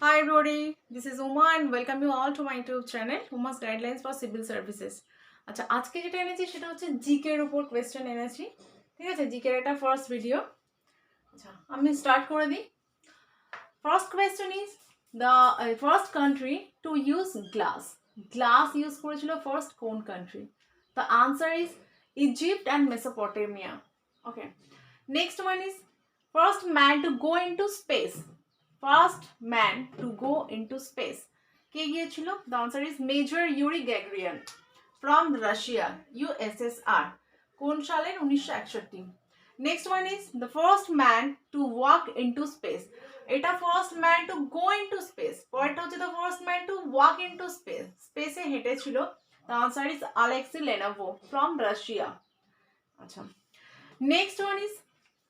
Hi everybody, this is Uma and welcome you all to my YouTube channel Uma's Guidelines for Civil Services. আচ্ছা আজকে যেটা এনেছি সেটা হচ্ছে জিকে এর উপর কোশ্চেন এনেছি। ঠিক আছে, জিকে এর এটা ফার্স্ট ভিডিও। আচ্ছা আমি স্টার্ট করে দিই। First question is the first country to use glass. Glass use করেছিল ফার্স্ট কোন country? The answer is Egypt and Mesopotamia. Okay, next one is first man to go into space. First man to go into space. কে গিয়েছিল? The answer is Major Yuri Gagarin from Russia, USSR. কোন সালের? 1961। Next one is the first man to walk into space. এটা first man to go into space. পরেরটা হচ্ছে the first man to walk into space. স্পেসে হেঁটেছিল। The answer is Alexei Leonov from Russia. আচ্ছা, next one is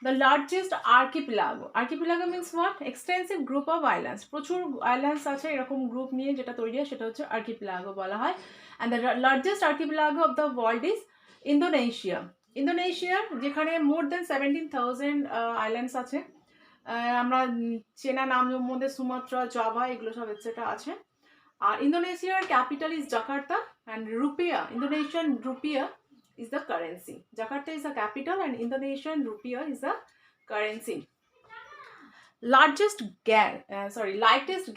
the largest archipelago. Archipelago means what? Extensive group of islands. প্রচুর islands আছে এরকম group নিয়ে যেটা তৈরি হয় সেটা হচ্ছে আর্কিপিলাগো বলা হয়। and the largest archipelago of the world is Indonesia. Indonesia যেখানে more than 17,000 আইল্যান্ডস আছে। আমরা চেনা নামের মধ্যে সুমাত্রা, জাভা এগুলো সব এটসেট্রা আছে। আর ইন্দোনেশিয়ার capital is Jakarta and রুপিয়া, Indonesian rupiah is the currency. Jakarta is the capital and Indonesian rupiah is the currency. Lightest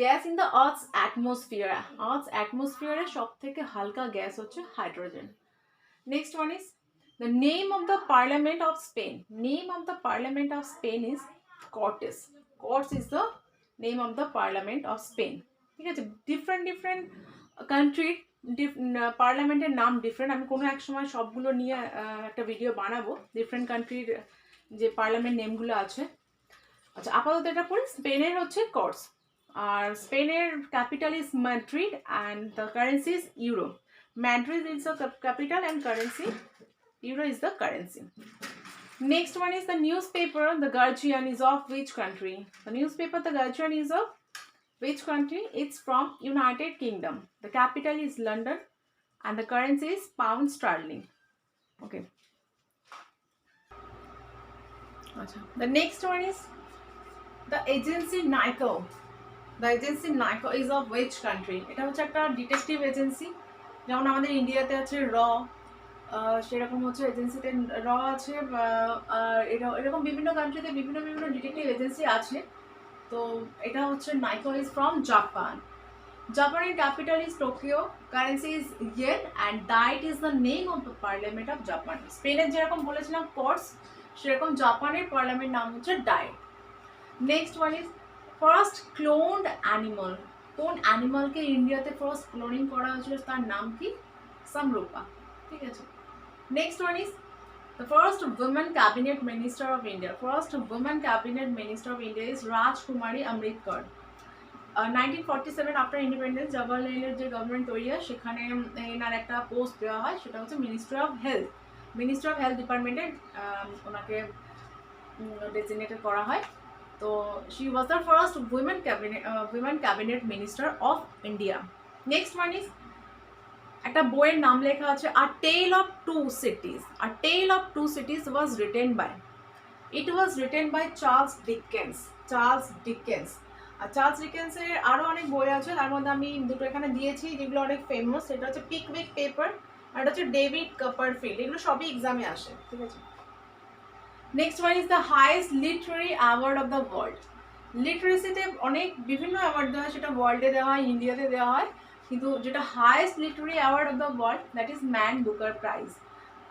gas in the Earth's atmosphere. Earth's atmosphere এ সবথেকে হালকা গ্যাস হচ্ছে hydrogen. Next one is the name of the Parliament of Spain. Name of the Parliament of Spain is Cortes. Cortes is the name of the Parliament of Spain. ঠিক আছে, different country পার্লামেন্টের নাম different. আমি কোনো এক সময় সবগুলো নিয়ে একটা ভিডিও বানাবো, ডিফারেন্ট কান্ট্রির যে পার্লামেন্ট নেমগুলো আছে। আচ্ছা, আপাতত এটা পড়ি। স্পেনের হচ্ছে কর্টস, আর স্পেনের capital is Madrid and the currency is euro. Madrid is the capital and currency, euro is the currency. Next one is the newspaper The Guardian is of which country? The newspaper The Guardian is of which country? It's from United Kingdom. The capital is London and the currency is pound sterling. Okay. The next one is the agency NICO. The agency NICO is of which country? এটা হচ্ছে একটা detective agency, যেমন আমাদের ইন্ডিয়াতে আছে র, সেরকম হচ্ছে এজেন্সিতে র আছে। এরকম বিভিন্ন কান্ট্রিতে বিভিন্ন ডিটেকটিভ এজেন্সি আছে। তো এটা হচ্ছে নাইকো ইজ ফ্রম জাপান। জাপানের capital is Tokyo, currency is yen and Diet is the name of the parliament of Japan. স্পেনের যেরকম বলেছিলাম কোর্টস, সেরকম জাপানের পার্লামেন্ট নাম হচ্ছে ডাইট। Next one is first cloned animal. কোন অ্যানিমালকে ইন্ডিয়াতে ফার্স্ট ক্লোনিং করা হয়েছিল তার নাম কি? সামরূপা। ঠিক আছে, next one is the first woman cabinet minister of India. First woman cabinet minister of India is Rajkumari Amritkar. 1947 after independence জওহরলালের যে গভর্নমেন্ট তৈরি হয় সেখানে এনার একটা পোস্ট দেওয়া হয়, সেটা হচ্ছে মিনিস্ট্রি অফ হেলথ ডিপার্টমেন্টে ওনাকে ডেজিগনেটেড করা হয়। তো she was the first women cabinet minister of India. Next one is একটা বইয়ের নাম লেখা আছে a tale of two cities. A tale of two cities was written by Charles Dickens. আর চার্লস ডিকেন্সের আরও অনেক বই আছে, তার মধ্যে আমি দুটো এখানে দিয়েছি যেগুলো অনেক ফেমাস। সেটা হচ্ছে পিকউইক পেপার আর এটা হচ্ছে ডেভিড কপারফিল্ড। এগুলো সবই এক্সামে আসে। ঠিক আছে, next one is the highest literary award of the world. লিটারেসিতে অনেক বিভিন্ন অ্যাওয়ার্ড দেওয়া হয়, সেটা ওয়ার্ল্ডে দেওয়া হয়, ইন্ডিয়াতে দেওয়া হয়, কিন্তু যেটা highest literary award of the world that is Man Booker prize.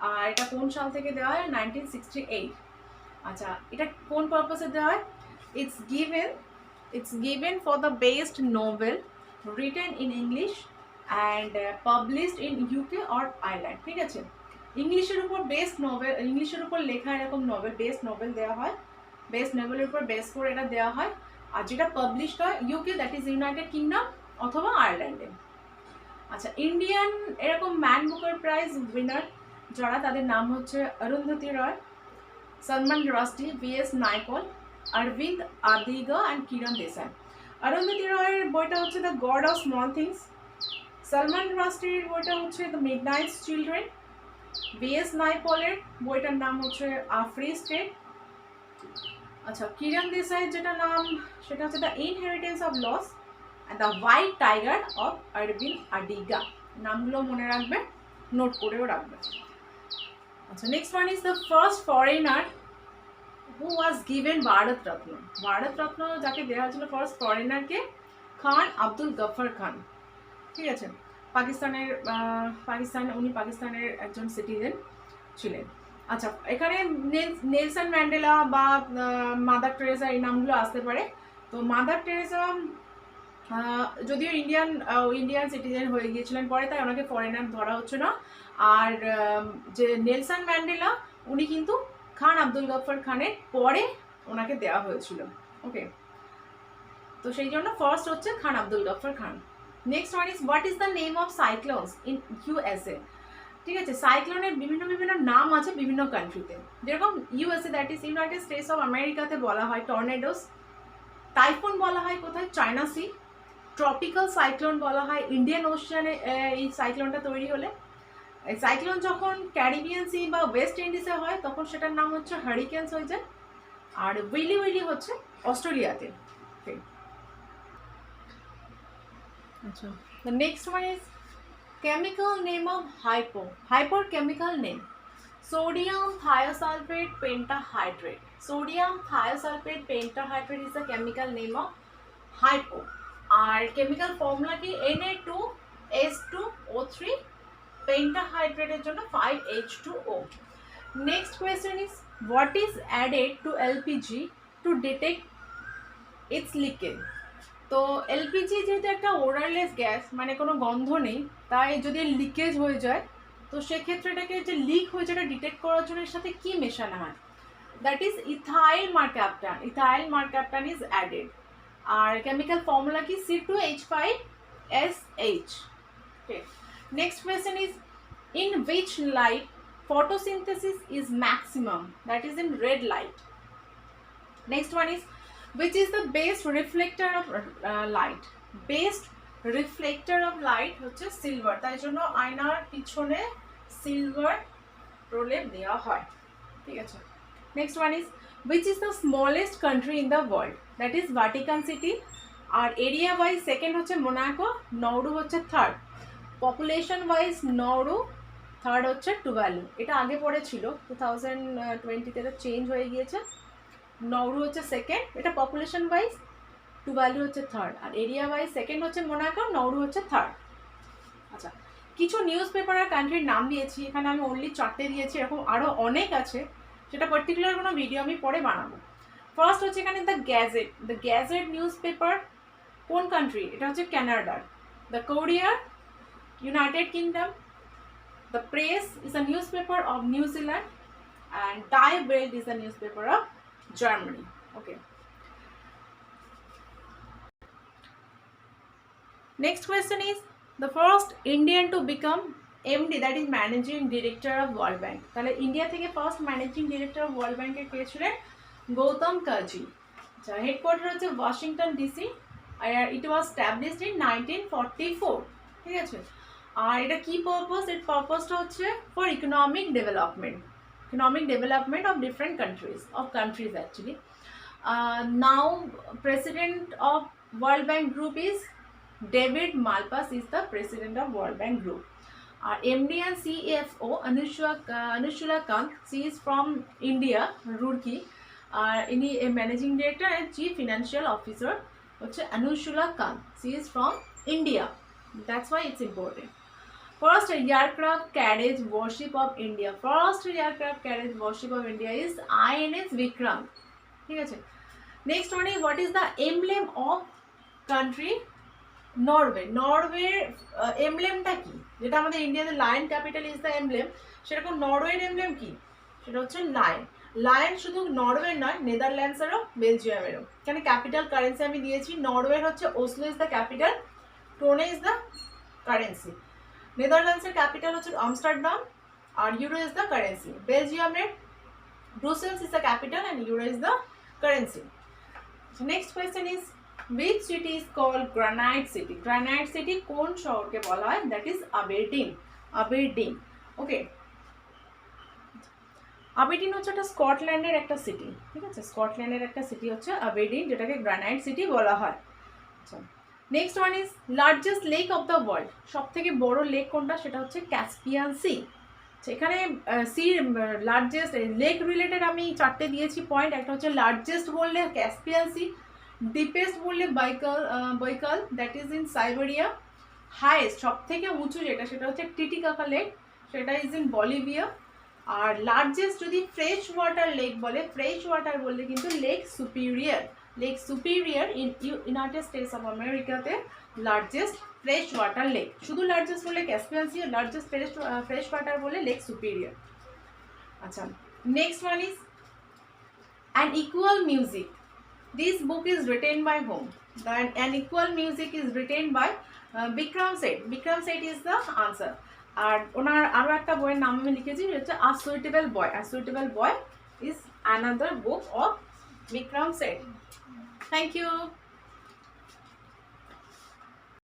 আর এটা কোন সাল থেকে দেওয়া হয়? 1968। আচ্ছা, এটা কোন পারপাসে দেওয়া হয়? It's given for the best novel written in English and published in UK or Ireland. ঠিক আছে, ইংলিশের উপর বেস্ট নভেল, ইংলিশের উপর লেখা এরকম নভেল, বেস্ট নভেল দেওয়া হয়, বেস্ট নভেলের উপর বেস করে এটা দেওয়া হয়। আর যেটা পাবলিশড হয় UK that is United kingdom অথবা আয়ারল্যান্ডে। আচ্ছা, ইন্ডিয়ান এরকম ম্যান বুকার প্রাইজ উইনার যারা, তাদের নাম হচ্ছে অরুন্ধতী রয়, সলমান রাশদি, ভিএস নাইকল, অরবিন্দ আদিগা অ্যান্ড কিরণ দেসাই। অরুন্ধতী রয়ের বইটা হচ্ছে the god of small things. Salman রাশদির বইটা হচ্ছে দ্য মিডনাইট চিলড্রেন। ভিএস নাইকলের বইটার নাম হচ্ছে আফ্রি স্টেট। আচ্ছা, কিরণ দেসাইয়ের যেটা নাম সেটা হচ্ছে the inheritance of loss. And the white tiger of আরবিন আডিগা। নামগুলো মনে রাখবে, নোট করেও রাখবে। আচ্ছা, next one is the first foreigner who was given Bharat Ratna. Bharat Ratna যাকে দেওয়া হয়েছিল ফার্স্ট ফরেনারকে, খান আব্দুল গফর খান। ঠিক আছে, উনি পাকিস্তানের একজন সিটিজেন ছিলেন। আচ্ছা, এখানে নেলসন ম্যান্ডেলা বা মাদার টেরেসা এই নামগুলো আসতে পারে। তো মাদার টেরেসা যদিও ইন্ডিয়ান সিটিজেন হয়ে গিয়েছিলেন পরে, তাই ওনাকে ফরেনার ধরা হচ্ছে না। আর যে নেলসন ম্যান্ডেলা উনি কিন্তু খান আব্দুল গফর খানের পরে ওনাকে দেওয়া হয়েছিল। ওকে, তো সেই জন্য ফার্স্ট হচ্ছে Khan Abdul Ghaffar Khan. Next one is what is the name of cyclones in USA. ঠিক আছে, সাইক্লোনের বিভিন্ন নাম আছে বিভিন্ন কান্ট্রিতে। যেরকম USA, that is United States of আমেরিকাতে বলা হয় টর্নেডোস। টাইফুন বলা হয় কোথায়? China C. ট্রপিক্যাল সাইক্লোন বলা হয় ইন্ডিয়ান ওশানে এই সাইক্লোনটা তৈরি হলে। এই সাইক্লোন যখন ক্যারিবিয়ান সি বা ওয়েস্ট ইন্ডিজে হয় তখন সেটার নাম হচ্ছে হারিকেন্স হয়ে যায়। আর উইলি হচ্ছে অস্ট্রেলিয়াতে। আচ্ছা, the next one is chemical name of hypo. Hypo chemical name. Sodium thiosulfate pentahydrate. Sodium thiosulfate pentahydrate is the chemical name of hypo. Our chemical formula ki Na2S2O3 pentahydrate এর জন্য 5H2O. Next question is what is added to LPG to detect its leakage? তো LPG যেহেতু একটা ওডারলেস gas, মানে কোনো গন্ধ নেই, তাই যদি লিকেজ হয়ে যায় তো সেক্ষেত্রে এটাকে যে লিক হয়েছে এটা ডিটেক্ট করার জন্য এর সাথে কি মেশানো হয়? That is ethyl mercaptan. Ethyl mercaptan is added. আর কেমিক্যাল ফর্মুলা কি? C2H5SH। Okay, next question is in which light photosynthesis is maximum? That is in red light. Next one is which is the best reflector of light? Best reflector of light হচ্ছে silver, তাই জন্য আয়নার পিছনে silver প্রলেপ দেওয়া হয়। ঠিক আছে, next one is which is the smallest country in the world? That is Vatican City. আর এরিয়া ওয়াইজ সেকেন্ড হচ্ছে মোনাকো, নৌরু হচ্ছে third. Population wise Nauru third হচ্ছে টুভালু। এটা আগে পড়ে ছিল, 2020-তে চেঞ্জ হয়ে গিয়েছে। নৌরু হচ্ছে সেকেন্ড, এটা পপুলেশন ওয়াইজ। টুভালু হচ্ছে থার্ড। আর এরিয়া ওয়াইজ সেকেন্ড হচ্ছে মোনাকো, নৌরু হচ্ছে থার্ড। আচ্ছা, কিছু নিউজ পেপার আর কান্ট্রির নাম দিয়েছি, এখানে আমি অনলি 4টে দিয়েছি, এরকম আরও অনেক আছে, সেটা পার্টিকুলার কোনো ভিডিও আমি পরে বানাবো। ফার্স্ট হচ্ছে এখানে দ্য গ্যাজেট নিউজ পেপার কোন কান্ট্রি? এটা হচ্ছে কানাডার। The Courier, United Kingdom. The Press is a newspaper of New Zealand and Die Welt is a newspaper of Germany. Okay. Next question is the first Indian to become MD, that is Managing Director of World Bank. তাহলে India থেকে first managing director of World ব্যাংকের কে ছিলেন? গৌতম কাজি। আচ্ছা, headquarter হচ্ছে Washington DC আর it was established in 1944। ঠিক আছে, আর এটা কি পারপাস? এর পারপাসটা হচ্ছে for economic development of different countries actually. Now president of World Bank Group is David Malpass is the president of World Bank Group. MD and CFO Anushula Kant, she is from India, Roorkee. Ini a managing director and chief financial officer hocche Anushula Kant, she is from India. That's why it's important. First aircraft carriage warship of India. First aircraft carriage warship of India is INS Vikrant. ঠিক আছে, next one is what is the emblem of country? Norway. নরওয়ের এমব্লেমটা কি? যেটা আমাদের ইন্ডিয়াতে lion capital is the emblem, সেরকম নরওয়ের emblem কি? সেটা হচ্ছে লায়ন। লায়ন শুধু নরওয়ের নয়, নেদারল্যান্ডসেরও, বেলজিয়ামেরও। এখানে ক্যাপিটাল কারেন্সি আমি দিয়েছি। নরওয়ের হচ্ছে ওসলো ইজ দ্য ক্যাপিটাল, টোনে ইজ দ্য কারেন্সি। নেদারল্যান্ডসের ক্যাপিটাল হচ্ছে আমস্টারডাম আর ইউরো ইজ দ্য কারেন্সি। বেলজিয়ামের Brussels is the capital and euro is the currency. Next question is which city is called Granite City? Granite City কোন শহরকে বলা হয়? That is আবেরডিন। ওকে, আবেরডিন হচ্ছে একটা স্কটল্যান্ডের একটা সিটি। ঠিক আছে, স্কটল্যান্ডের একটা সিটি হচ্ছে আবেরডিন, যেটাকে গ্রানাইট সিটি বলা হয়। আচ্ছা, next one is largest lake of the world, সব থেকে বড় লেক কোনটা, সেটা হচ্ছে ক্যাসপিয়ান সি। সেখানে সি লার্জেস্ট লেক রিলেটেড আমি 4টে দিয়েছি পয়েন্ট। একটা হচ্ছে লার্জেস্ট বললে ক্যাসপিয়ান সি, ডিপেস্ট বললে Baikal that is in Siberia, highest সব থেকে উঁচু যেটা সেটা হচ্ছে টিটিকাকা লেক, সেটা ইজ ইন বলিভিয়া। আর লার্জেস্ট যদি ফ্রেশ ওয়াটার লেক বলে, ফ্রেশ ওয়াটার বললে কিন্তু Lake Superior, Lake Superior in United States of আমেরিকাতে লার্জেস্ট ফ্রেশ ওয়াটার লেক। শুধু লার্জেস্ট বলে Caspian Sea, largest fresh water বলে লেক সুপিরিয়র। আচ্ছা, next one is an equal music, this book is written by home, an equal music is written by Vikram Seth, Vikram Seth is the answer. আর ওনার আরও একটা বইয়ের নাম আমি লিখেছি, হচ্ছে a suitable boy, a suitable boy is another book of Vikram Seth. Thank you.